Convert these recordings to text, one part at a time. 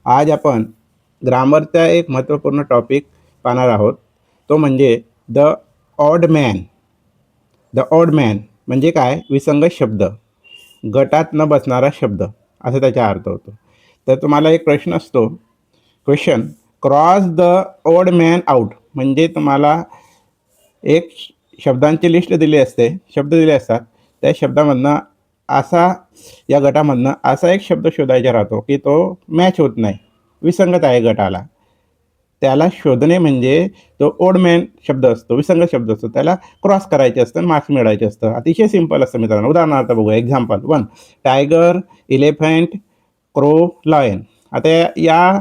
आज आपण ग्रामरचा एक महत्त्वपूर्ण टॉपिक पाहणार आहोत, तो म्हणजे the odd man. The odd man म्हणजे काय? विसंगत शब्द, गटात न बसणारा शब्द असा त्याचा अर्थ होतो. तर तुम्हाला एक प्रश्न असतो, question, cross the odd man out, म्हणजे तुम्हाला एक शब्दांची लिस्ट दिली असते, शब्द दिले असतात. त्या शब्दामधनं असा या गटामधनं असा एक शब्द शोधायचा राहतो की तो मॅच होत नाही, विसंगत आहे गटाला. त्याला शोधणे म्हणजे तो ओड मॅन शब्द असतो, विसंगत शब्द असतो, त्याला क्रॉस करायचे असतं आणि मार्क्स मिळवायचे असतं. अतिशय सिंपल असतं मित्रांनो. उदाहरणार्थ बघूया. Example 1, tiger, elephant, crow, lion. आता या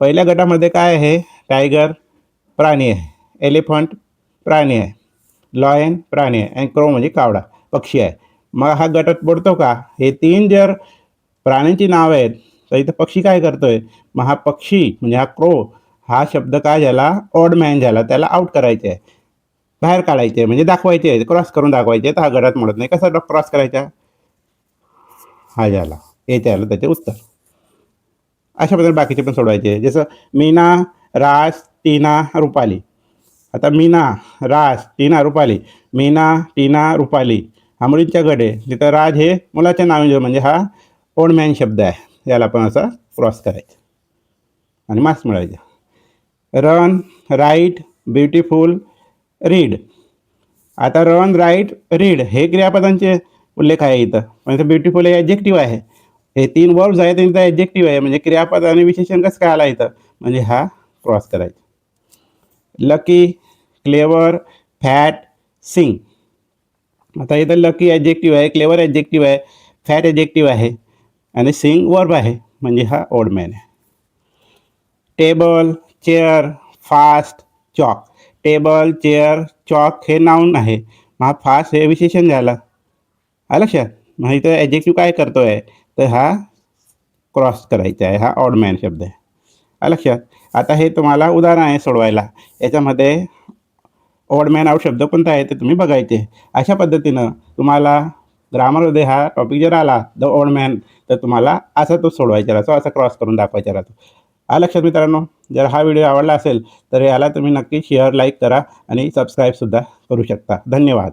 पहिल्या गटामध्ये काय आहे? टायगर प्राणी आहे, एलिफंट प्राणी आहे, लॉयन प्राणी आहे आणि क्रो म्हणजे कावडा पक्षी आहे. मग हा गटात पडतो का? हे तीन जर प्राण्यांची नाव आहेत तर इथं पक्षी काय करतोय? मग हा पक्षी म्हणजे हा क्रो हा शब्द काय झाला? ऑड मॅन झाला. त्याला आउट करायचे आहे, बाहेर काढायचे आहे, म्हणजे दाखवायचे आहे, क्रॉस करून दाखवायचे आहे. तर हा गटात म्हणत नाही. कसा क्रॉस करायचा? हा झाला, हे झालं त्याचे उत्तर. अशा पद्धतीने बाकीचे पण सोडवायचे. जसं मीना, राज, टीना, रुपाली. आता मीना, राज, टीना, रुपाली. मीना, टीना, रुपाली हा मुलींच्या गट आहे. तिथं राज हे मुलाच्या नावे, म्हणजे हा ओड मॅन शब्द आहे. याला पण असा क्रॉस करायचा आणि मार्क्स मिळायचे. Run, right, beautiful, read. आता रन, राईट, रीड हे क्रियापदांचे उल्लेख आहे इथं. पण इथं ब्युटिफुल हे ॲडजेक्टिव्ह आहे. हे तीन वर्ब्स आहेत, इथं ॲडजेक्टिव्ह आहे, म्हणजे क्रियापद आणि विशेषण कसं काय आला इथं? म्हणजे हा क्रॉस करायचा. Lucky, clever, fat, sing. आता इथं लकी ॲडजेक्टिव्ह आहे, क्लेवर ॲडजेक्टिव्ह आहे, फॅट ॲडजेक्टिव्ह आहे आणि सिंग वर्ब आहे, म्हणजे हा ओड मॅन आहे. Table, chair, fast, chalk. Table, chair, chalk हे नाऊन आहे. मग फास्ट हे विशेषण झालं. आलं लक्षात? मग इथं ॲडजेक्टिव्ह काय करतो आहे? तर हा क्रॉस करायचा आहे, हा ऑड मॅन शब्द आहे. आलं लक्षात? आता हे तुम्हाला उदाहरण आहे सोडवायला. याच्यामध्ये ऑड मॅन आउट शब्द कोणता आहे ते तुम्ही बघायचे. अशा पद्धतीनं तुम्हाला ग्रामरमध्ये हा टॉपिक जर आला द ऑड मॅन, तर तुम्हाला असा तो सोडवायचा राहतो, असा क्रॉस करून दाखवायचा राहतो. लक्षात मित्रांनो? जर हा व्हिडिओ आवडला असेल तर याला तुम्ही नक्की शेअर, लाईक करा आणि सबस्क्राईबसुद्धा करू शकता. धन्यवाद.